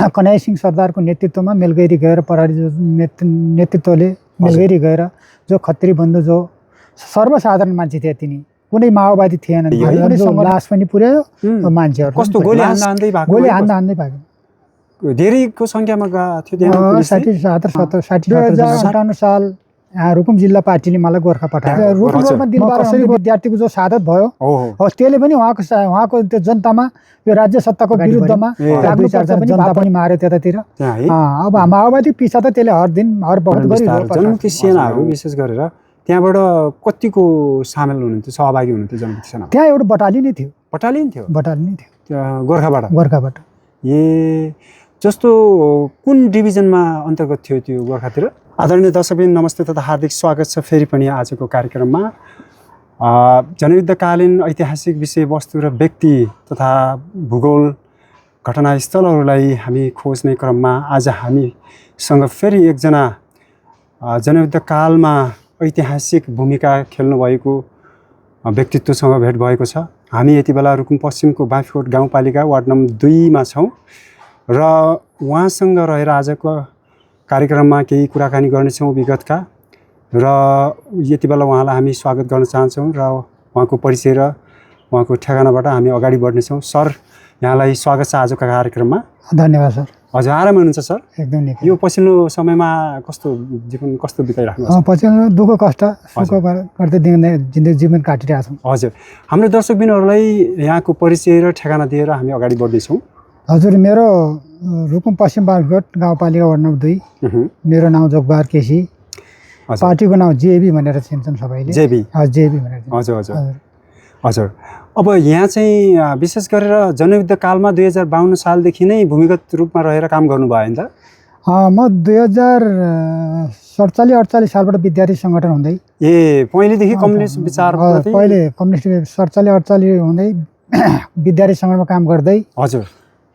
कन्हैया सिंह सरदारको नेतृत्वमा मेलगैरी गएर प्रहरी नेतृत्वले मेलगैरी गएर जो खत्री बन्धु जो सर्वसाधारण मान्छे थिए तिनी कुनै माओवादी थिएनन् लास पनि पुर्यायो मान्छेहरू कस्तो गोली हान्दै भाग्यो धेरैको संख्यामा थियो त्यहाँ 2058 साल रुकुम जिल्ला पार्टीले मलाई गोर्खा पठायो रुकुममा दिनबार विद्यार्थीको जो शहादत भयो त्यसले पनि उहाँको त्यो जनतामा यो राज्य सत्ताको विरुद्धमा जनता पनि मार्यो त्यतातिर अब माओवादी पिछा त त्यसले हर दिन हर वखत गरिरहेको जनमुक्ति सेनाहरू विशेष गरेर त्यहाँबाट कतिको सामेल हुनुहुन्थ्यो सहभागी हुनुहुन्थ्यो जनमुक्ति सेना त्यहाँ एउटा बटालियन थियो बटालियन थियो गोर्खाबाट ए जस्तो कुन डिभिजनमा अन्तर्गत थियो त्यो गोर्खातिर आदरणीय दर्शकबिन नमस्ते तथा हार्दिक स्वागत छ फेरि पनि आजको कार्यक्रममा जनयुद्धकालीन ऐतिहासिक विषयवस्तु र व्यक्ति तथा भूगोल घटनास्थलहरूलाई हामी खोज्ने क्रममा आज हामीसँग फेरि एकजना जनयुद्धकालमा ऐतिहासिक भूमिका खेल्नुभएको व्यक्तित्वसँग भेट भएको छ। हामी यति बेला रुकुम पश्चिमको बाँफीकोट गाउँपालिका वार्ड नम्बर 2 मा छौँ र उहाँसँग रहेर आजको कार्यक्रममा केही कुराकानी गर्नेछौँ विगतका र यति बेला उहाँलाई हामी स्वागत गर्न चाहन्छौँ र उहाँको परिचय र उहाँको ठेगानाबाट हामी अगाडि बढ्नेछौँ। सर, यहाँलाई स्वागत छ आजको कार्यक्रममा। धन्यवाद सर। हजुर, आराम हुनुहुन्छ सर? एकदम निकै। यो पछिल्लो समयमा जीवन कस्तो बिताइराख्नु भएको छ? पछिल्लो दुःख कष्ट सुख गर्दै जिन्दगी जीवन काटिरहेको छौँ। हजुर, हाम्रो दर्शकबिनहरूलाई यहाँको परिचय र ठेगाना दिएर हामी अगाडि बढ्दैछौँ। हजुर, मेरो रुकुम पश्चिम बाँफीकोट गाउँपालिका वार्ड नम्बर 2, मेरो नाम जोगबहादुर केसी, पार्टीको नाम जेबी भनेर चिन्छन् सबैले। जेबी भनेर। हजुर। अब यहाँ चाहिँ विशेष गरेर जनयुद्धकालमा 2052 सालदेखि नै भूमिगत रूपमा रहेर काम गर्नुभयो नि त? म 2047-48 सालबाट विद्यार्थी सङ्गठन हुँदै पहिलेदेखि कम्युनिस्ट विचार पहिले कम्युनिस्ट 47-48 हुँदै विद्यार्थी सङ्गठनमा काम गर्दै हजुर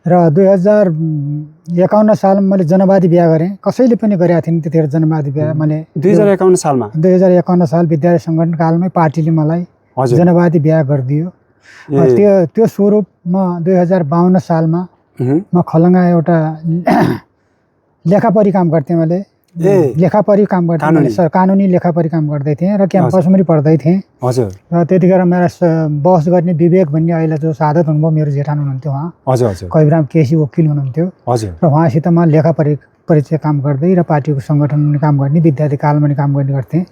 र 2051 सालमा मैले जनवादी बिहा गरेँ। कसैले पनि गरेका थिएन त्यतिखेर जनवादी बिहा। मैले 2051 सालमा 2051 साल विद्यार्थी सङ्गठन कालमै पार्टीले मलाई जनवादी बिहा गरिदियो। त्यो स्वरूपमा 2052 सालमा म खलङ्गा एउटा लेखापरी काम गर्थेँ। मैले लेखापरी काम गर्थेँ, सर कानुनी लेखापरी काम गर्दै थिएँ र क्याम्पसमा पनि पढ्दै थिएँ। हजुर। र त्यतिखेर मेरा बहस गर्ने विवेक भन्ने अहिले जो शहादत हुनुभयो, मेरो जेठान हुनुहुन्थ्यो उहाँ। हजुर। कविराम केसी वकिल हुनुहुन्थ्यो। हजुर। र उहाँसित म परिचय काम गर्दै र पार्टीको सङ्गठनमा काम गर्ने, विद्यार्थी कालमा पनि काम गर्ने गर्थेँ।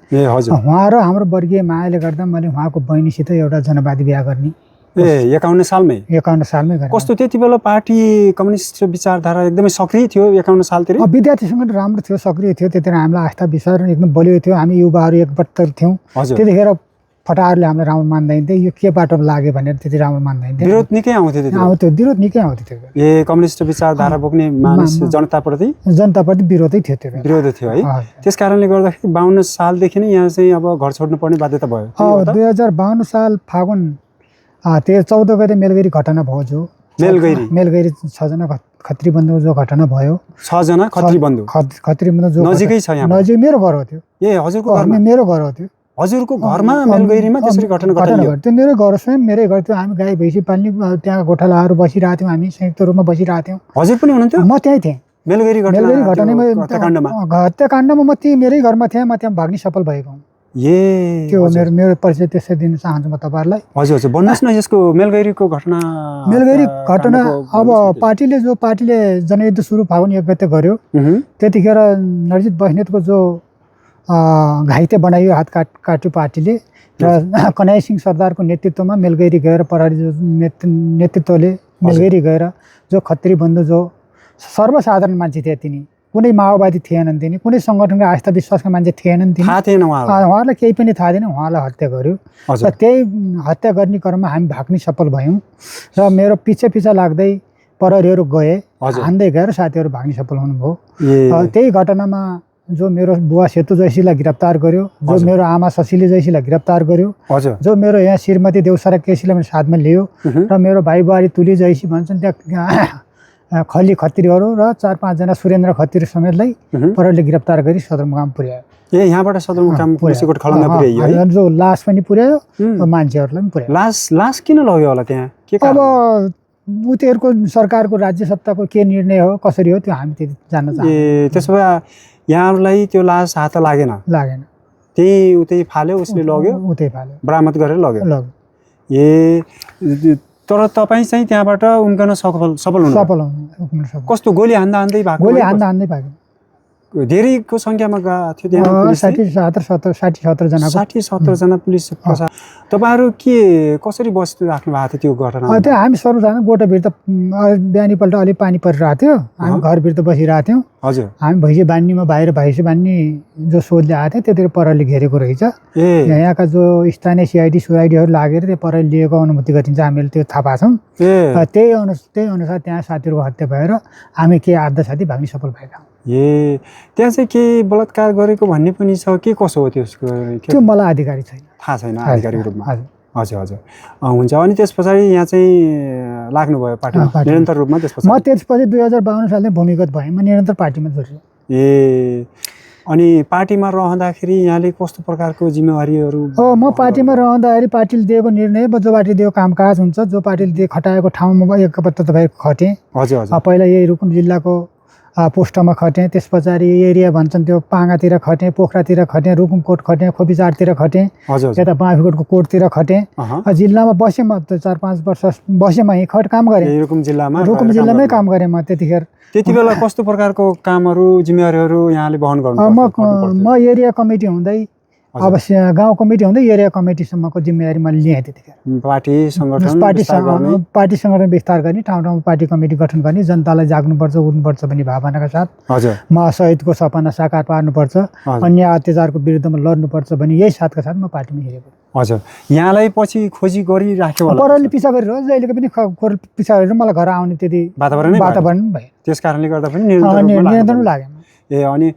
उहाँ र हाम्रो वर्गीय मायाले गर्दा मैले उहाँको बहिनीसित एउटा जनवादी बिहा गर्ने 51 सालमै गरेँ। कस्तो त्यति बेला पार्टी कम्युनिस्ट विचारधारा एकदमै सक्रिय थियो 51 सालतिर? विद्यार्थी सङ्गठन राम्रो थियो, सक्रिय थियो। त्यतिखेर हामीलाई आस्था विश्वास एकदम बलियो थियो। हामी युवाहरू एकबद्ध थियौँ। त्यतिखेर फटाहरूले हामीलाई राम्रो मान्दैन्थे, यो के बाटोमा लाग्यो भनेर त्यति राम्रो मान्दैन्थे। विरोध निकै आउँथ्यो विरोध निकै आउँथ्यो कम्युनिस्ट विचारधारा बोक्ने मानिस जनताप्रति विरोधै थियो त्यो विरोध थियो है। त्यस कारणले गर्दाखेरि 52 सालदेखि नै यहाँ चाहिँ अब घर छोड्नुपर्ने बाध्यता भयो। 2052 साल फागुन 14 गते मेलगैरी घटना भयो। जो मेलगैरी 6 जना खत्री बन्धु जो घटना भयो। 6 जना खत्री बन्धु जो नजिकै छ यहाँ? नजिक मेरो घर हो त्यो। हजुरको घरमा? मेरो घर हो त्यो। हजुरको घरमा मेलगैरीमा त्यसरी घटना घट्यो? त्यो मेरो घर स्वयं मेरै घर थियो। हामी गाई भैँसी पाल्ने त्यहाँ गोठालाहरू बसिरहेको थियौँ। हामी संयुक्त रूपमा बसिरहेको थियौँ। हजुर पनि हुनुहुन्थ्यो? म त्यहीँ थिएँ। मेलगैरी घटनामा हत्याकाण्डमा म मेरै घरमा थिएँ। म त्यहाँ भाग्ने सफल भएको हुँ। त्यो मेरो परिचय त्यसै दिन चाहन्छु म तपाईँहरूलाई। हजुर। भन्नुहोस् न यसको मेलगैरीको घटना अब पार्टीले जनयुद्ध सुरु फागुन 1 गते गर्यो। त्यतिखेर नरजित बस्नेतको जो घाइते बनाइयो, हात काट्यो पार्टीले र कन्हैया सिंह सरदारको नेतृत्वमा मेलगैरी गएर प्रहरी नेतृत्वले मेलगैरी गएर जो खत्री बन्धु जो सर्वसाधारण मान्छे थिए तिनी, कुनै माओवादी थिएनन्, तिनी कुनै सङ्गठनको आस्था विश्वासका मान्छे थिएनन्। उहाँहरूलाई केही पनि थाहा थिएन। उहाँलाई हत्या गर्यो र त्यही हत्या गर्ने क्रममा हामी भाग्ने सफल भयौँ र मेरो पछि लाग्दै प्रहरीहरू गए, हान्दै गएर साथीहरू भाग्ने सफल हुनुभयो। त्यही घटनामा जो मेरो बुवा सेतु जैसीलाई गिरफ्तार गर्यो, जो मेरो आमा शशीले जैसीलाई गिरफ्तार गर्यो, जो मेरो यहाँ श्रीमती देउसारा केसीलाई पनि साथमा लियो र मेरो भाइ बुहारी तुली जैसी भन्छन् त्यहाँ खली खत्रीहरू र 4-5 जना सुरेन्द्र खत्री समेतलाई प्रहरीले गिरफ्तार गरी सदरमुकाम पुर्यायो। यहाँबाट सदरमुकाम पुलिसकोट खलङ्गा पुर्यायो। जो लास पनि पुर्यायो, मान्छेहरूलाई पनि पुर्यायो। लास किन लग्यो होला त्यहाँ? अब उनीहरूको सरकारको राज्य सत्ताको के निर्णय हो कसरी हो त्यो हामी त्यति जान्न चाहन्छौँ। ए त्यसो भए यहाँहरूलाई त्यो लास हात लागेन? लागेन, त्यही उतै फाल्यो, उसले लग्यो, उतै फाल्यो, बरामद गरेर लग्यो। लग्यो। ए तर तपाईँ चाहिँ त्यहाँबाट उम्कन सफल हुनु कस्तो गोली हान्दा हान्दै भएको? गोली हान्दै भाग्यो। धेरैको सङ्ख्यामा गएको थियो त्यहाँ? 60-70 जना। 60-70 जना पुलिस प्रशासन। तपाईँहरू के कसरी बसिराख्नु भएको थियो त्यो घटना? त्यो हामी सर्वसाधारण गोटाभित्र बिहानीपल्ट अलिक पानी परिरहेको थियो, हामी घरभित्र बसिरहेको थियौँ। हजुर। हामी भैँसी बान्नीमा बाहिर भैँसी बान्नी जो सोधले आएको थियो त्यतिर परहरीले घेरेको रहेछ। यहाँका जो स्थानीय सिआइडी सुआइडीहरू लागेर त्यो परहरी लिएको अनुभूति गरिन्छ, हामीले त्यो थाहा पाएको छौँ। त्यही अनुसार त्यहाँ साथीहरूको हत्या भएर हामी के 8-10 साथी भाग्न सफल भएका हौँ। ए त्यहाँ चाहिँ के बलात्कार गरेको भन्ने पनि छ, के कसो हो त्यसको? त्यो मलाई आधिकारिक छैन, थाहा छैन आधिकारिक रूपमा। हजुर हजुर हुन्छ। अनि त्यस पछाडि यहाँ चाहिँ लाग्नुभयो पार्टीमा निरन्तर रूपमा? म त्यसपछि 2052 सालदेखि भूमिगत भएँ, म निरन्तर पार्टीमा जोडिएँ। ए अनि पार्टीमा रहँदाखेरि यहाँले कस्तो प्रकारको जिम्मेवारीहरू? म पार्टीमा रहँदाखेरि पार्टीले दिएको निर्णय, जो पार्टीले दिएको कामकाज हुन्छ, जो पार्टीले खटाएको ठाउँमा एकपल्ट तपाईँ खटेँ। हजुर हजुर। पहिला यही रुकुम जिल्लाको पोस्टमा खटेँ, त्यस पछाडि एरिया भन्छन् त्यो पाङ्गातिर खटेँ, पोखरातिर खटेँ, रुकुमकोट खटेँ, खोपीचारतिर खटेँ, यता बाँफीकोटको कोटतिर खटेँ। जिल्लामा बसेँ म 4-5 वर्ष बसेँ, म काम गरेँ रुकुम जिल्लामै काम गरेँ म त्यतिखेर। त्यति बेला कस्तो प्रकारको कामहरू जिम्मेवारीहरू यहाँले वहन गर्नु? म एरिया कमिटी हुँदै अब गाउँ कमिटी हुँदै एरिया कमिटीसम्मको जिम्मेवारी मैले लिएँ त्यतिखेर। पार्टी सङ्गठन विस्तार गर्ने, ठाउँ ठाउँमा पार्टी कमिटी गठन गर्ने, जनतालाई जाग्नुपर्छ उठ्नुपर्छ भन्ने भावनाका साथ महाशहीदको सपना साकार पार्नुपर्छ, अन्य अत्याचारको विरुद्धमा लड्नुपर्छ भन्ने यही साथका साथ म पार्टीमा हिँडेको। हजुर। यहाँलाई पछि खोजी गरिराख्यो होला? परले पिछा गरिरह जहिलेको पनि पिछा गरेर मलाई घर आउने त्यति वातावरण भयो। त्यस कारणले गर्दा पनि निरन्तर लाग्यो। ए अनि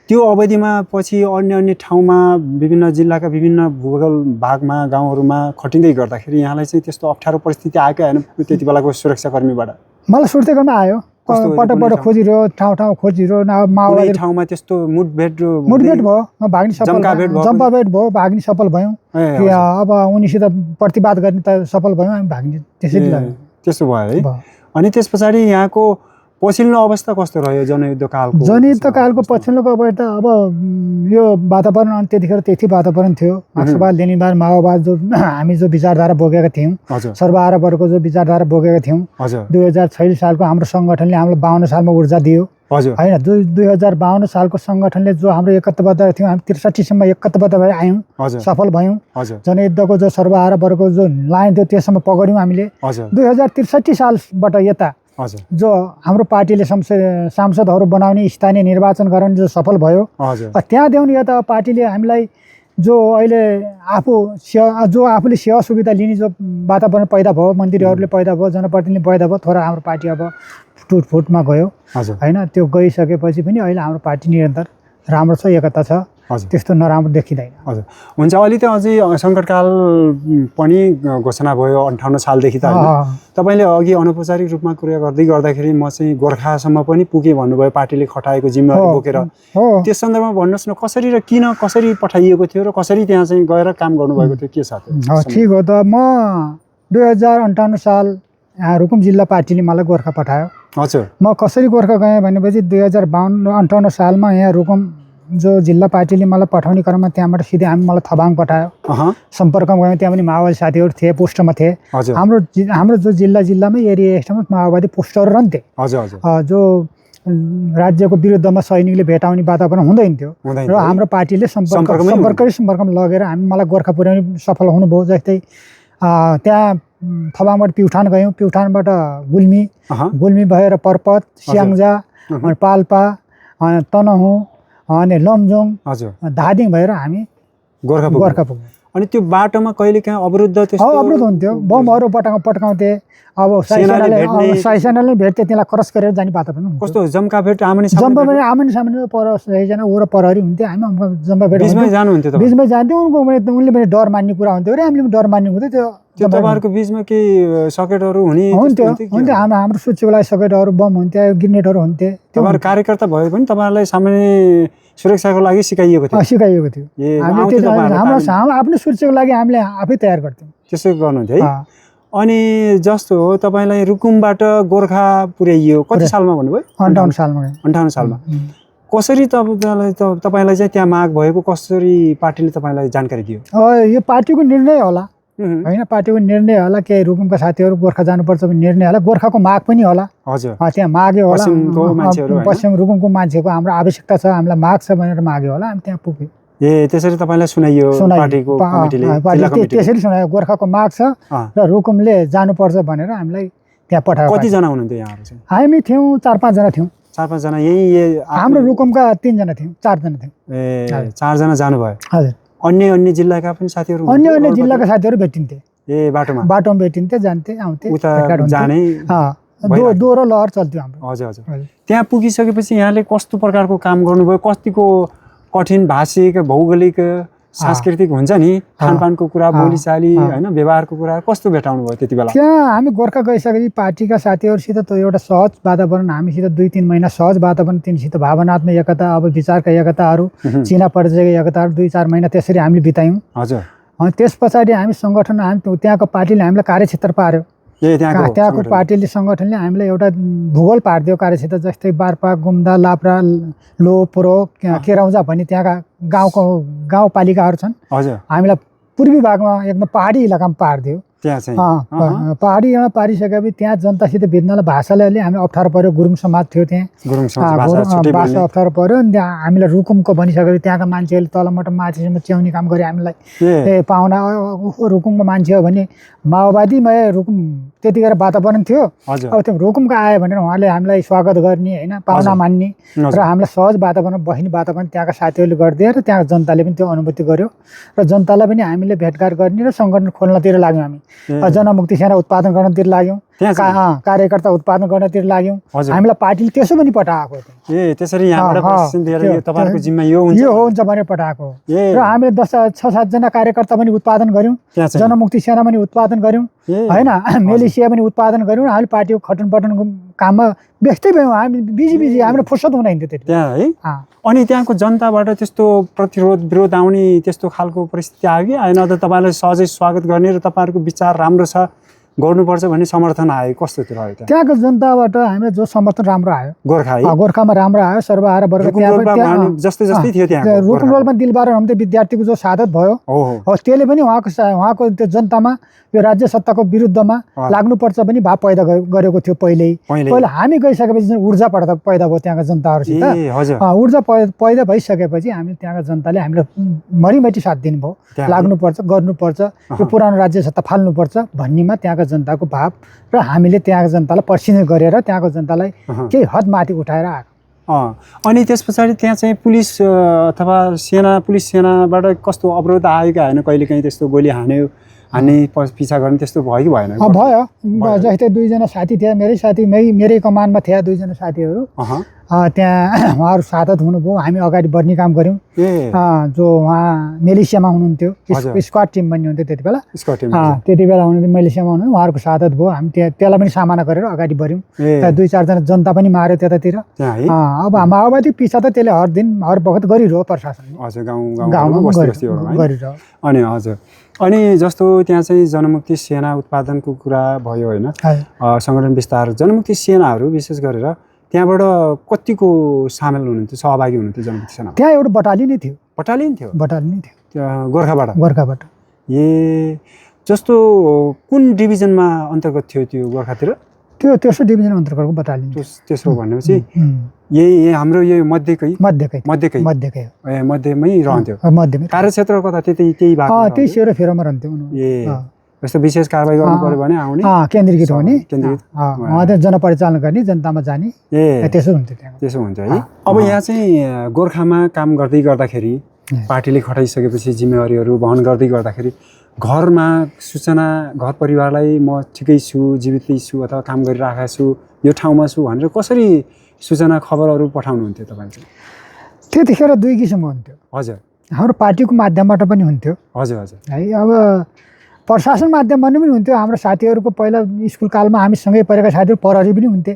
त्यो अवधिमा पछि अन्य ठाउँमा विभिन्न जिल्लाका विभिन्न भूगोल भागमा गाउँहरूमा खटिँदै गर्दाखेरि यहाँलाई चाहिँ त्यस्तो अप्ठ्यारो परिस्थिति आएकै होइन त्यति बेलाको सुरक्षाकर्मीबाट? मलाई सुरक्षाकर्मी आयो, पटक खोजिरह्यो, ठाउँ खोजिरह्यो। माओवादी ठाउँमा त्यस्तो मुठभेड भयो, म भाग्ने जम्पाभेट भयो, भाग्ने सफल भयौँ। अब उनीसित प्रतिवाद गर्ने त सफल भयौँ, हामी भाग्ने त्यसरी लाग्यो। त्यस्तो भयो है। अनि त्यस पछाडि यहाँको पछिल्लो अवस्था कस्तो रह्यो जनयुद्ध कालको? जनयुद्ध कालको पछिल्लोको अवस्था अब यो वातावरण अनि त्यतिखेर त्यति वातावरण थियो। मार्क्सवाद लेनिनवाद माओवाद जो हामी जो विचारधारा बोकेका थियौँ, सर्वहारा वर्गको जो विचारधारा बोकेका थियौँ, 2046 सालको हाम्रो सङ्गठनले हामीलाई 52 सालमा ऊर्जा दियो होइन। 2052 सालको सङ्गठनले जो हाम्रो एकत्वबद्ध थियौँ, हामी 63सम्म एकत्वबद्ध भएर आयौँ, सफल भयौँ। जनयुद्धको जो सर्वहारा वर्गको जो लाइन थियो त्यसम्म पक्रियौँ हामीले। 2063 सालबाट यता जो हाम्रो पार्टीले सांसदहरू बनाउने, स्थानीय निर्वाचन गराउने जो सफल भयो, त्यहाँदेखि यता पार्टीले हामीलाई जो अहिले आफूले सेवा सुविधा लिने जो वातावरण पैदा भयो, मन्त्रीहरूले पैदा भयो, जनप्रतिनिधि पैदा भयो, थोरै हाम्रो पार्टी अब टुटफुटमा गयो होइन। त्यो गइसकेपछि पनि अहिले हाम्रो पार्टी निरन्तर राम्रो छ, एकता छ, त्यस्तो नराम्रो देखिँदैन। हजुर हुन्छ। अहिले त अझै सङ्कटकाल पनि घोषणा भयो 58 सालदेखि त होइन। तपाईँले अघि अनौपचारिक रूपमा कुरा गर्दाखेरि म चाहिँ गोर्खासम्म पनि पुगेँ भन्नुभयो, पार्टीले खटाएको जिम्मेवारी बोकेर। त्यस सन्दर्भमा भन्नुहोस् न, कसरी र कसरी पठाइएको थियो र कसरी त्यहाँ चाहिँ गएर काम गर्नुभएको थियो, के साथ? ठिक हो त। म 2058 साल रुकुम जिल्ला पार्टीले मलाई गोर्खा पठायो। हजुर। म कसरी गोर्खा गएँ भनेपछि 2058 सालमा यहाँ रुकुम जो जिल्ला पार्टीले मलाई पठाउने क्रममा त्यहाँबाट सिधै मलाई थबाङ पठायो। सम्पर्कमा गयौँ, त्यहाँ पनि माओवादी साथीहरू थिए, पोस्टमा थिए। हाम्रो जो जिल्लामै एरिया माओवादी पोस्टहरू रहन्थे। जो राज्यको विरुद्धमा सैनिकले भेटाउने वातावरण हुँदैन थियो र हाम्रो पार्टीले सम्पर्कमा लगेर मलाई गोर्खा पुर्याउने सफल हुनुभयो। जस्तै त्यहाँ थबाङबाट प्युठान गयौँ, प्युठानबाट गुल्मी भएर पर्वत, स्याङ्जा, पाल्पा, तनहुँ अनि लमजुङ, धादिङ भएर हामी गोर्खा पुग्यौँ। अनि त्यो बाटोमा कहिलेकाहीँ अवरुद्ध हुन्थ्यो, बमहरू पट्काउँथे। अब सैसेनाले भेट्थे, त्यसलाई क्रस गरेर जाने वातावरण। कस्तो जम्काभेट आमने सामने सैजना ऊ र प्रहरी हुन्थ्यो, हामी जम्काभेट बिचमै जान्थ्यौँ। उनले पनि डर मान्ने कुरा हुन्थ्यो अरे, हामीले पनि डर मान्ने हुन्थ्यो। त्यो तपाईँहरूको बिचमा के सकेटहरू हुन्थ्यो? हाम्रो सुरक्षाको लागि सकेटहरू, बम हुन्थ्यो, ग्रेनेडहरू हुन्थे। तपाईँहरू कार्यकर्ता भए पनि तपाईँहरूलाई सामान्य सुरक्षाको लागि सिकाइएको थियो? हाम्रो आफ्नो सुरक्षाको लागि हामीले आफै तयार गर्थ्यौँ। त्यसो गर्नुहुन्थ्यो है। अनि जस्तो हो तपाईँलाई रुकुमबाट गोर्खा पुर्याइयो कति सालमा भन्नुभयो? 58 सालमा 58 सालमा। कसरी तपाईँलाई चाहिँ त्यहाँ माग भएको कसरी पार्टीले तपाईँलाई जानकारी दियो? यो पार्टीको निर्णय होला होइन, पार्टीको निर्णय होला, केही रुकुमका साथीहरू गोर्खा जानुपर्छ भन्ने निर्णय होला, गोर्खाको माग पनि होला। हजुर, त्यहाँ माग्यो होला, पश्चिम रुकुमको मान्छेको हाम्रो आवश्यकता छ, हामीलाई माग छ भनेर माग्यो होला, हामी त्यहाँ पुग्यो। त्यसरी तपाईँलाई सुनाइयो पार्टीको कमिटीले? त्यसरी सुनायो, गोर्खाको माग छ र रुकुमले जानुपर्छ भनेर हामीलाई त्यहाँ पठायो। कतिजना हुनुहुन्थ्यो यहाँहरू चाहिँ? हामी थियौँ 4-5 जना थियौँ। 4-5 जना यही हाम्रो रुकुमका 3 जना थियौँ, 4 जना थियौँ। 4 जना जानुभयो? हजुर। अन्य जिल्लाका पनि साथीहरू? अन्य जिल्लाका साथीहरू भेटिन्थे। बाटोमा भेटिन्थे, जान्थे, आउँथे, जाने दोहोरो लहर चल्थ्यो हाम्रो। हजुर हजुर। त्यहाँ पुगिसकेपछि यहाँले कस्तो प्रकारको काम गर्नुभयो? कतिको कठिन भाषिक, भौगोलिक, सांस्कृतिक हुन्छ नि, खानपानको कुरा, बोलीचाली होइन, व्यवहारको कुरा कस्तो भेटाउनु भयो त्यति बेला? त्यहाँ हामी गोर्खा गइसकेपछि पार्टीका साथीहरूसित त एउटा सहज वातावरण, हामीसित 2-3 महिना सहज वातावरण, तिनीसित भावनात्मक एकता, अब विचारका एकताहरू, चिना परिचयका एकताहरू 2-4 महिना त्यसरी हामीले बितायौँ। हजुर। त्यस पछाडि हामी सङ्गठन, हामी त्यहाँको पार्टीले हामीलाई कार्यक्षेत्र पार्यो। त्यहाँको पार्टीले सङ्गठनले हामीलाई एउटा भूगोल पारिदियो कार्यक्षेत्र, जस्तै बारपाक, गुम्दा, लाप्रा, लो, पुरो, केराउजा भन्ने त्यहाँका गाउँपालिकाहरू छन्। हामीलाई पूर्वी भागमा एकदम पहाडी इलाकामा पारिदियो। पहाडीमा पारिसकेपछि त्यहाँ जनतासित भेट्नलाई भाषाले हामी अप्ठ्यारो पर्यो, गुरुङ समाज थियो त्यहाँ, भाषा अप्ठ्यारो पर्यो। अनि त्यहाँ हामीलाई रुकुमको भनिसकेपछि त्यहाँका मान्छेहरूले तलबाट माथिसम्म च्याउने काम गरे हामीलाई। पाहुना रुकुमको मान्छे हो भने माओवादीमा रुकुम त्यतिखेर वातावरण थियो। अब त्यो रुकुमको आयो भनेर उहाँले हामीलाई स्वागत गर्ने होइन, पाहुना मान्ने र हामीलाई सहज वातावरण, बस्ने वातावरण त्यहाँका साथीहरूले गरिदिए र त्यहाँको जनताले पनि त्यो अनुभूति गर्यो र जनतालाई पनि हामीले भेटघाट गर्ने र सङ्गठन खोल्नतिर लाग्यौँ। हामी जनमुक्ति सेना उत्पादन गर्नतिर लाग्यौँ, कार्यकर्ता उत्पादन गर्नतिर लाग्यौँ। हामीलाई पार्टीले त्यसो पनि पठाएको यो हुन्छ भनेर पठाएको र हामीले 6-7 जना कार्यकर्ता पनि उत्पादन गऱ्यौँ, जनमुक्ति सेना पनि उत्पादन गऱ्यौँ होइन, मिलिसिया पनि उत्पादन गऱ्यौँ। हामीले पार्टीको खटन पटनको काममा व्यस्तै भयौँ, हामी बिजी हाम्रो फुर्सद हुँदैन थियो त्यहाँ है। अनि त्यहाँको जनताबाट त्यस्तो प्रतिरोध विरोध आउने त्यस्तो खालको परिस्थिति आयो कि आएन? त तपाईँलाई सहजै स्वागत गर्ने र तपाईँहरूको विचार राम्रो छ, गर्नुपर्छ भन्ने समर्थन आयो? कस्तो रह्यो त्यहाँको जनताबाट? हामीलाई जो समर्थन राम्रो आयो गोर्खामा राम्रो आयो, सर्वहारा वर्ग जस्तै जस्तै थियो त्यहाँ। रुकुम रोलमा दिलबहादुर हमते विद्यार्थीको जो सादत भयो त्यसले पनि उहाँको त्यो जनतामा यो राज्य सत्ताको विरुद्धमा लाग्नुपर्छ पनि भाव पैदा गरेको थियो। पहिला हामी गइसकेपछि ऊर्जा पैदा भयो त्यहाँका जनताहरूसित। ऊर्जा पैदा भइसकेपछि हामी त्यहाँका जनताले हामीलाई मरिमटी साथ दिनुभयो, लाग्नुपर्छ, गर्नुपर्छ, यो पुरानो राज्य सत्ता फाल्नुपर्छ भन्नेमा त्यहाँका जनताको भाव र हामीले त्यहाँको जनतालाई पर्सिने गरेर त्यहाँको जनतालाई केही हद माथि उठाएर आएको। अनि त्यस पछाडि त्यहाँ चाहिँ पुलिस अथवा पुलिस सेनाबाट कस्तो अवरोध आयो कि होइन? कहिलेकाहीँ त्यस्तो गोली हाने पिछा गर्ने त्यस्तो भयो कि भएन? भयो। जस्तै 2 जना साथी थिए, मेरै कमानमा थिए 2 जना साथीहरू, त्यहाँ उहाँहरू सादत हुनुभयो। हामी अगाडि बढ्ने काम गऱ्यौँ। जो उहाँ मिलिसियामा हुनुहुन्थ्यो, स्क्वाड टिम भन्ने हुन्थ्यो त्यति बेला, त्यति बेला हुनुहुन्थ्यो, मिलिसियामा हुनुहुन्थ्यो, उहाँहरूको सादत भयो। हामी त्यसलाई पनि सामना गरेर अगाडि बढ्यौँ। 2-4 जना जनता पनि मार्यो त्यतातिर। अब माओवादी पिछा त त्यसले हर बखत गरिरह्यो प्रशासनले, गाउँमा गरिरह्यो। अनि हजुर, अनि जस्तो त्यहाँ चाहिँ जनमुक्ति सेना उत्पादनको कुरा भयो होइन, सङ्गठन विस्तार, जनमुक्ति सेनाहरू विशेष गरेर त्यहाँबाट कतिको सामेल हुनुहुन्थ्यो, सहभागी हुनुहुन्थ्यो जनमुक्ति सेना? त्यहाँ एउटा बटालियन थियो। बटालियन थियो गोर्खाबाट। जस्तो कुन डिभिजनमा अन्तर्गत थियो त्यो गोर्खातिर? त्यो तेस्रो डिभिजन अन्तर्गतको बटालियन। तेस्रो भनेपछि यही हाम्रो यो मध्यकै मध्यमै रहन्थ्यो। कार्यक्षेत्र कता? त्यही भाग, त्यही सेरोफेरोमा रहन्थ्यो। जस्तो विशेष कारबाही गर्नु पर्यो भने आउने, केन्द्रीकृत हुने, जनपरिचालन गर्ने, जनतामा जाने, त्यसो हुन्थ्यो है। अब यहाँ चाहिँ गोर्खामा काम गर्दाखेरि पार्टीले खटाइसकेपछि जिम्मेवारीहरू वहन गर्दाखेरि घरमा सूचना, घर परिवारलाई म ठिकै छु, जीवितै छु अथवा काम गरिरहेको छु, यो ठाउँमा छु भनेर कसरी सूचना खबरहरू पठाउनुहुन्थ्यो तपाईँ चाहिँ? त्यतिखेर 2 किसिमको हुन्थ्यो। हजुर, हाम्रो पार्टीको माध्यमबाट पनि हुन्थ्यो है। अब प्रशासन माध्यमबाट पनि हुन्थ्यो। हाम्रो साथीहरूको पहिला स्कुल कालमा हामी सँगै पढेका साथीहरू प्रहरी पनि हुन्थे,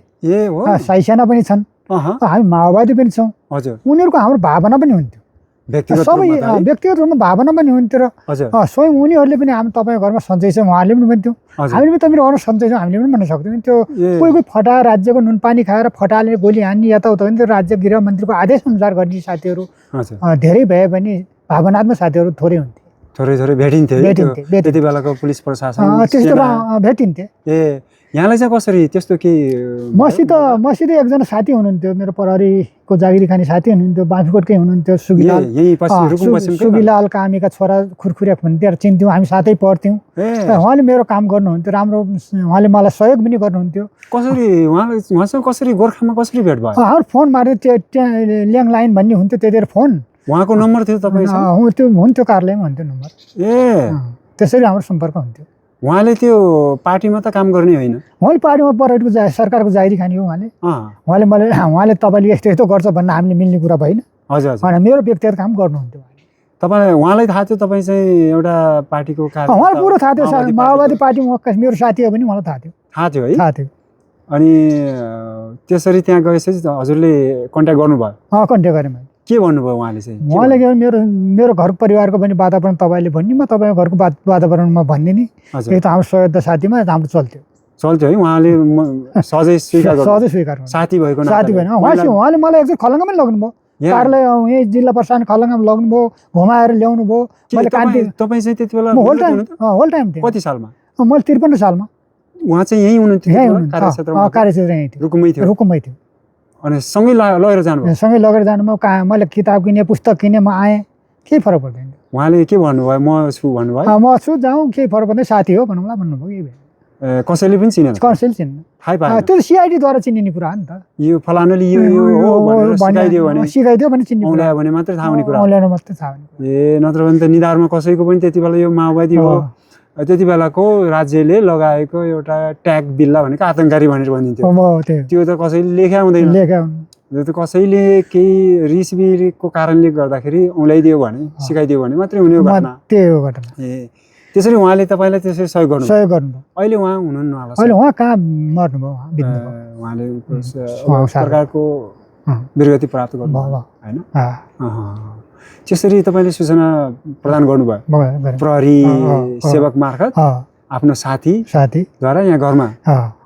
साइसेना पनि छन्, हामी माओवादी पनि छौँ। उनीहरूको हाम्रो भावना पनि हुन्थ्यो। व्यक्तिगत सबै रूपमा त है? व्यक्तिगत रूपमा भावना पनि हुन्थ्यो र हजुर स्वयं उनीहरूले पनि हामी तपाईँको घरमा सन्चै छ उहाँले पनि भन्थ्यो हजुर हामीले पनि तपाईँको घरमा सन्चै छौँ हामीले पनि भन्न सक्थ्यौँ त्यो ए, कोही कोही फटा राज्यको नुनपानी खाएर फटाले गोली हान्ने यताउता भने त्यो राज्य गृहमन्त्रीको आदेश अनुसार गर्ने साथीहरू हजुर धेरै भए पनि भावनात्मक साथीहरू थोरै हुन्थे थोरै थोरै भेटिन्थे है त्यो भेटिन्थे त्यति बेलाको पुलिस प्रशासन त्यस्तो सेना। भेटिन्थे ए यहाँलाई चाहिँ कसरी त्यस्तो के मसित एकजना साथी हुनुहुन्थ्यो मेरो प्रहरीको जागिरी खाने साथी हुनुहुन्थ्यो बाँफीकोटकै हुनुहुन्थ्यो सुगिलाल यही रुकुम पश्चिमकै सुगिलाल कामीका छोरा खुरखुरिया हुन्थ्यो चिन्थ्यौँ हामी साथै पढ्थ्यौँ ए उहाँले मेरो काम गर्नुहुन्थ्यो राम्रो उहाँले मलाई सहयोग पनि गर्नुहुन्थ्यो कसरी उहाँसँग कसरी गोर्खामा कसरी भेट भयो हाम्रो फोन मार्यो त्यहाँ ल्याङलाइन भन्ने हुन्थ्यो त्यतिखेर फोन उहाँको नम्बर थियो तपाईँसँग त्यो हुन्थ्यो कार्यालयमा हुन्थ्यो नम्बर ए त्यसरी हाम्रो सम्पर्क हुन्थ्यो उहाँले त्यो पार्टीमा त काम गर्ने होइन उहाँले पार्टीमा प्रहरीको सरकारको जागिरी खाने हो उहाँले अँ उहाँले तपाईँले यस्तो यस्तो गर्छ भन्न हामीले मिल्ने कुरा भएन हजुर हजुर होइन मेरो व्यक्तिगत काम गर्नुहुन्थ्यो तपाईँलाई उहाँलाई थाहा थियो तपाईँ चाहिँ एउटा पार्टीको उहाँलाई पुरो थाहा थियो माओवादी पार्टीमा मेरो साथी हो भने मलाई थाहा थियो थाहा थियो है थाहा थियो अनि त्यसरी त्यहाँ गएपछि हजुरले कन्ट्याक्ट गर्नुभयो कन्ट्याक्ट गरेँ मैले के भन्नुभयो उहाँले चाहिँ उहाँले के मेरो मेरो घर परिवारको पनि वातावरण तपाईँले भन्ने म तपाईँको घरको वातावरणमा भन्ने नि हजुर एक त हाम्रो सहयोग साथीमा हाम्रो चल्थ्यो चल्थ्यो है उहाँले सहजै स्वीकार गर्नु सहजै स्वीकार गर्नु साथी भएको साथी भएन उहाँले मलाई एकचोटि खलङ्गामै लग्नुभयो कार्यालय यहीँ जिल्ला प्रशासन खलङ्गामा लग्नुभयो घुमाएर ल्याउनु भयो मैले कान्ति तपाईँ चाहिँ त्यति बेला होल टाइम थिएँ कति सालमा मैले 53 सालमा उहाँ चाहिँ यहीँ हुनुहुन्थ्यो यहीँ कार्यक्षेत्रमा कार्यक्षेत्र यहीँ थियो रुकुमै थियो रुकुमै थियो अनि सँगै लगेर जानुभयो सँगै लगेर जानुभयो कहाँ मैले किताब किनेँ पुस्तक किनेँ म आएँ केही फरक पर्दैन उहाँले के भन्नुभयो म छु भन्नुभयो म छु जाउँ केही फरक पर्दैन साथी हो भनौँला भन्नुभयो केही भएन कसैले पनि चिनेन कसैले चिन्नु थाहै पाएन त्यो सिआइडीद्वारा चिनिने कुरा हो नि त यो फलानुले यो हो भनेर सिकाइदियो भने चिन्ने कुरा औँल्यायो भने मात्रै थाहा हुने कुरा औँल्याउनु मात्रै थाहा हुने ए नत्र भने त निधारमा कसैको पनि त्यति बेला यो माओवादी हो त्यति बेलाको राज्यले लगाएको एउटा ट्याग बिल्ला भनेको आतङ्ककारी भनेर भनिन्थ्यो त्यो त कसैले लेख्या हुँदैन त्यो त कसैले केही रिसबिरको कारणले गर्दाखेरि औँल्याइदियो भने सिकाइदियो भने मात्रै हुने हो घटना त्यही हो घटना ए त्यसरी उहाँले तपाईँलाई त्यसरी सहयोग गर्नुभयो अहिले उहाँ हुनुहुन्न होला अहिले उहाँ कहाँ मर्नुभयो उहाँले सरकारको वीरगति प्राप्त गर्नुभयो होइन त्यसरी तपाईँले सूचना प्रदान गर्नुभयो प्रहरी सेवक मार्फत आफ्नो साथीद्वारा यहाँ घरमा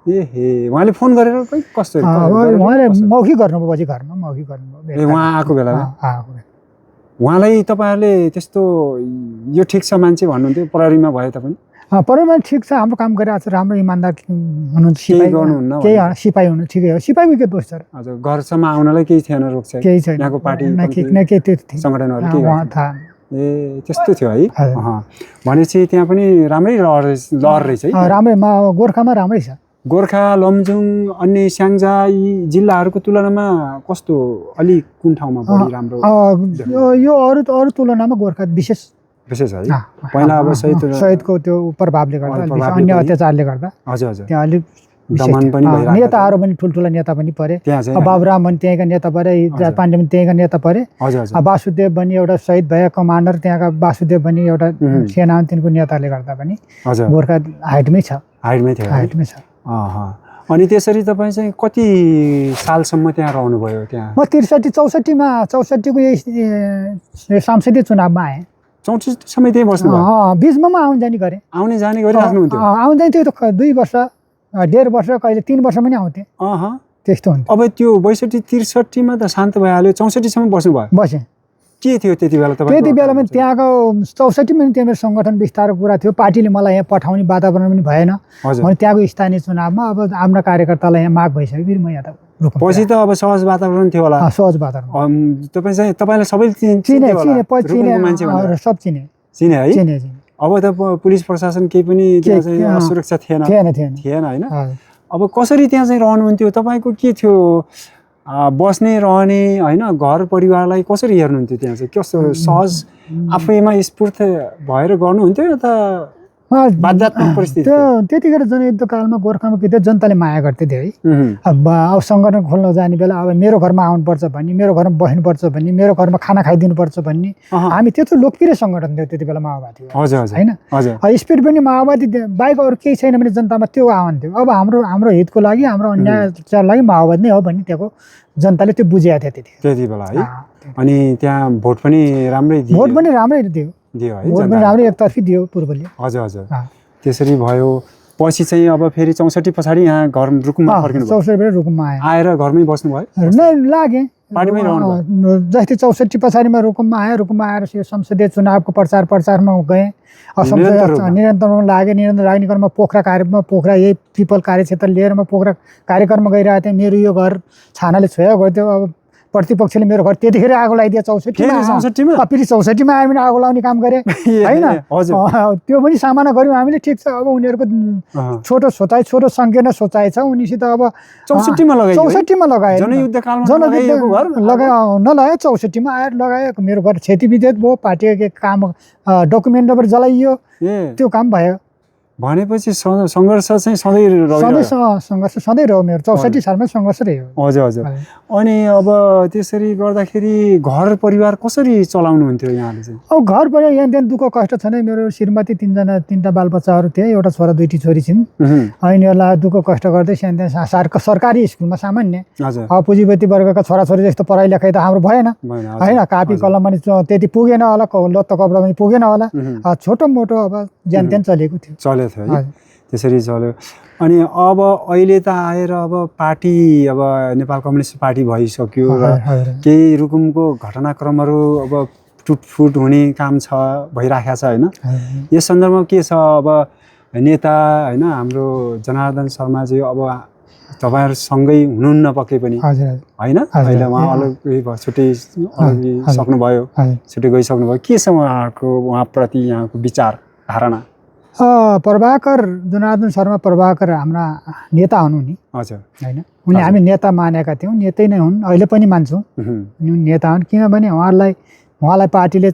ए उहाँले फोन गरेर कस्तो उहाँले मौखिक गर्नुभयो पछि घरमा मौखिक गर्नुभयो उहाँ आएको बेलामा उहाँलाई तपाईँहरूले त्यस्तो यो ठिक छ मान्छे भन्नुहुन्थ्यो प्रहरीमा भए तापनि प्रहरीमा ठिक छ हाम्रो काम गरिरहेको छ राम्रो इमान्दार हुनुहुन्छ सिपाही गर्नुहुन्न केही सिपाही हुनु ठिकै हो सिपाहीको के दोष छ हजुर घरसम्म आउनलाई केही थिएन रोक्छ केही छैन यहाँको पार्टी सङ्गठनहरू ए त्यस्तो थियो है भनेपछि त्यहाँ पनि राम्रै लहर रहेछ है राम्रै गोर्खामा राम्रै छ गोर्खा लमजुङ अन्य स्याङ्जा यी जिल्लाहरूको तुलनामा कस्तो अलि कुन ठाउँमा बढी राम्रो यो अरू तुलनामा गोर्खा विशेष है पहिला अब शहीदको त्यो प्रभावले गर्दा अन्य अत्याचारले गर्दा हजुर हजुर त्यहाँ अलिक दमन पनि नेताहरू पनि ठुल्ठुला नेता पनि परे बाबुराम पनि त्यहीँका नेता परे हिजराज पाण्डे पनि त्यहीँका नेता परे वासुदेव पनि एउटा शहीद भए कमान्डर त्यहाँका वासुदेव पनि एउटा सेना तिनको नेताले गर्दा पनि गोर्खा हाइटमै छ अनि त्यसरी तपाईँ चाहिँ कति सालसम्म त्यहाँ रहनुभयो त्यहाँ म 64को यही संसदीय चुनावमा आएँ 64 त्यही बस्नुभयो बिचमा म आउने जाने गरेँ राख्नुहुन्थ्यो आउने जाने त्यो त 2 वर्ष 1.5 वर्ष कहिले 3 वर्ष पनि आउँथेँ त्यस्तो हुन्थ्यो अब त्यो 62-63मा त शान्त भइहाल्यो 64सम्म बस्नुभयो बसेँ के थियो त्यति बेला त्यति बेलामा त्यहाँको 64मा त्यहाँ मेरो सङ्गठन विस्तारको कुरा थियो पार्टीले मलाई यहाँ पठाउने वातावरण पनि भएन भने त्यहाँको स्थानीय चुनावमा अब आफ्ना कार्यकर्तालाई यहाँ माग भइसक्यो फेरि म यहाँ त पछि त अब सहज वातावरण थियो होला सहज वातावरण तपाईँलाई सबै सब चिने है अब त पुलिस प्रशासन केही पनि सुरक्षा थिएन होइन अब कसरी त्यहाँ चाहिँ रहनुहुन्थ्यो तपाईँको के थियो बस्ने रहने होइन घर परिवारलाई कसरी हेर्नुहुन्थ्यो त्यहाँ चाहिँ कस्तो सहज आफैमा स्फूर्त भएर गर्नुहुन्थ्यो या त बाध्यात्मक परिस्थिति त्यो त्यतिखेर जनयुद्धकालमा गोर्खामा के थियो जनताले माया गर्थे थियो है। अब सङ्गठन खोल्न जाने बेला अब मेरो घरमा आउनुपर्छ भन्ने, मेरो घरमा बस्नुपर्छ भन्ने, मेरो घरमा खाना खाइदिनुपर्छ भन्ने, हामी त्यत्रो लोकप्रिय सङ्गठन थियो त्यति बेला माओवादी होइन। स्पिड पनि माओवादी बाहेक अरू केही छैन भने जनतामा त्यो आह्वान थियो। अब हाम्रो हितको लागि, हाम्रो अन्यायको लागि माओवादी नै हो भन्ने त्यहाँको जनताले त्यो बुझेको थियो त्यति बेला है। अनि त्यहाँ भोट पनि राम्रै दियो, भोट पनि राम्रै दियो है, भोट पनि राम्रै एकतर्फी दियो पूर्वले। हजुर त्यसरी भयो। पछि चाहिँ अब फेरि 64 पछाडि यहाँ घर रुकुममा फर्किनु भयो। 64 रुकुममा आएर घरमै बस्नु भयो? नै लागे पार्टीमै रहनु भयो। जस्तै 64 पछाडिमा रुकुममा आएर यो संसदीय चुनावको प्रचारमा गएँ। निरन्तर लागेँ। निरन्तर लाग्ने क्रममा पोखरा यही पिपल कार्यक्षेत्र लिएर म पोखरा कार्यक्रममा गइरहेको थिएँ। मेरो यो घर छानाले छोया गर्थ्यो। अब प्रतिपक्षले मेरो घर त्यतिखेर आगो लगाइदियो 64मा। फेरि 64मा आयो भने आगो लगाउने काम गरे होइन। त्यो पनि सामना गऱ्यौँ हामीले। ठिक छ, अब उनीहरूको छोटो सङ्कीर्ण सोचाइ छ। उनीसित अब 64मा लगाए नलगायो 64मा आएर लगायो। मेरो घर क्षतिविच्छेद भयो, पार्टीको काम डकुमेन्ट नम्बर जलाइयो, त्यो काम भयो। भनेपछि सङ्घर्ष चाहिँ सधैँ सङ्घर्ष सधैँ रह्यो मेरो। 64 सालमा सङ्घर्ष रह्यो। हजुर। अनि अब त्यसरी गर्दाखेरि घर परिवार कसरी चलाउनुहुन्थ्यो यहाँले चाहिँ? अब घर परिवार यहाँ दुःख कष्ट छ नै। मेरो श्रीमती 3टा बालबच्चाहरू थिए, एउटा छोरा 2टी छोरी छिन्। यिनीहरूलाई दुःख कष्ट गर्दै सानो सरकारी स्कुलमा सामान्य अब पुँजीपति वर्गका छोराछोरी जस्तो पढाइ लेखाइ त हाम्रो भएन होइन। कापी कलम पनि त्यति पुगेन होला, लत्ता कपडा पनि पुगेन होला। छोटो मोटो अब ज्यान त्यान चलेको थियो है। त्यसरी चल्यो। अनि अब अहिले त आएर अब पार्टी, अब नेपाल कम्युनिस्ट पार्टी भइसक्यो र केही रुकुमको घटनाक्रमहरू अब टुटफुट हुने काम भइराखेको छ होइन। यस सन्दर्भमा के छ अब नेता होइन हाम्रो जनार्दन शर्माजी अब तपाईँहरूसँगै हुनुहुन्न पक्कै पनि होइन। अहिले उहाँ अलग्गै छुट्टै सक्नुभयो, छुट्टै गइसक्नुभयो। के छ उहाँप्रति यहाँको विचार धारणा? प्रभाकर जनार्दन शर्मा प्रभाकर हाम्रा नेता हुनु नि होइन। उनले हामी नेता मानेका थियौँ, नेतै नै हुन्, अहिले पनि मान्छौँ। अनि नेता हुन् किनभने उहाँलाई पार्टीले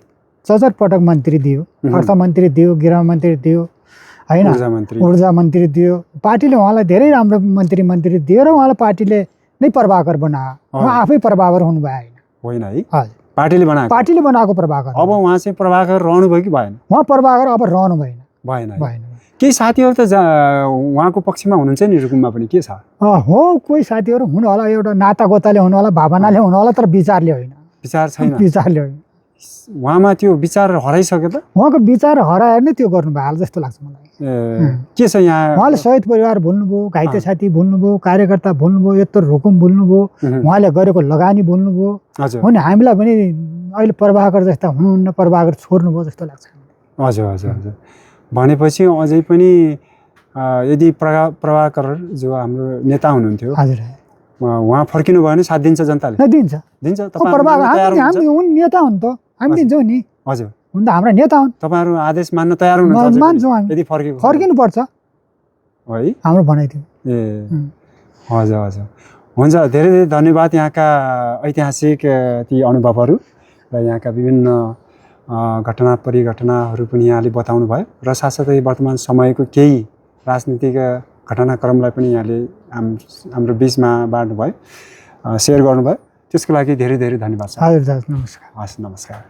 64 पटक मन्त्री दियो, अर्थमन्त्री दियो, गृहमन्त्री दियो होइन, ऊर्जा मन्त्री दियो। पार्टीले उहाँलाई धेरै राम्रो मन्त्री दियो र उहाँलाई पार्टीले नै प्रभाकर बनायो। उहाँ आफै प्रभाकर हुनुभयो होइन है? पार्टीले बनाएको प्रभाकर। अब उहाँ चाहिँ प्रभाकर रहनुभयो कि भएन? उहाँ प्रभाकर अब रहनु भएन। केही साथीहरू त उहाँको पक्षमा हुनुहुन्छ नि रुकुममा पनि, के छ? हो, कोही साथीहरू हुनु होला, एउटा नाता गोताले हुनु होला, भावनाले हुनु होला, तर विचारले होइन। विचार छैन? विचारले होइन। उहाँमा त्यो विचार हराइसक्यो त? उहाँको विचार हराएर नै त्यो गर्नुभयो होला जस्तो लाग्छ मलाई। के छ यहाँ? उहाँले शहीद परिवार भुल्नुभयो, घाइते साथी भुल्नुभयो, कार्यकर्ता भुल्नुभयो, यत्रो रुकुम भुल्नुभयो, उहाँले गरेको लगानी भुल्नुभयो। अनि हामीलाई पनि अहिले प्रभाकर जस्ता हुनुहुन्न, प्रभाकर छोड्नुभयो जस्तो लाग्छ। हजुर। भनेपछि अझै पनि यदि प्रभाकर जो हाम्रो नेता हुनुहुन्थ्यो उहाँ फर्किनु भयो भने साथ दिन्छ जनताले? दिन्छ। तपाईहरु नेता हुन् त, हामी दिन्छौँ नि। हजुर, हुन त हाम्रा नेता हुन्। तपाईहरु आदेश मान्न तयार हुनुहुन्छ? मान्छौँ हामी। यदि फर्किनु पर्छ है हाम्रो भनाइ थियो। हजुर। हुन्छ, धेरै धेरै धन्यवाद यहाँका ऐतिहासिक ती अनुभवहरू र यहाँका विभिन्न घटना परिघटनाहरू पनि यहाँले बताउनु भयो र साथसाथै वर्तमान समयको केही राजनीतिक घटनाक्रमलाई पनि यहाँले हाम्रो बिचमा बाँड्नुभयो, सेयर गर्नुभयो। त्यसको लागि धेरै धेरै धन्यवाद। हजुर, नमस्कार। हस्, नमस्कार।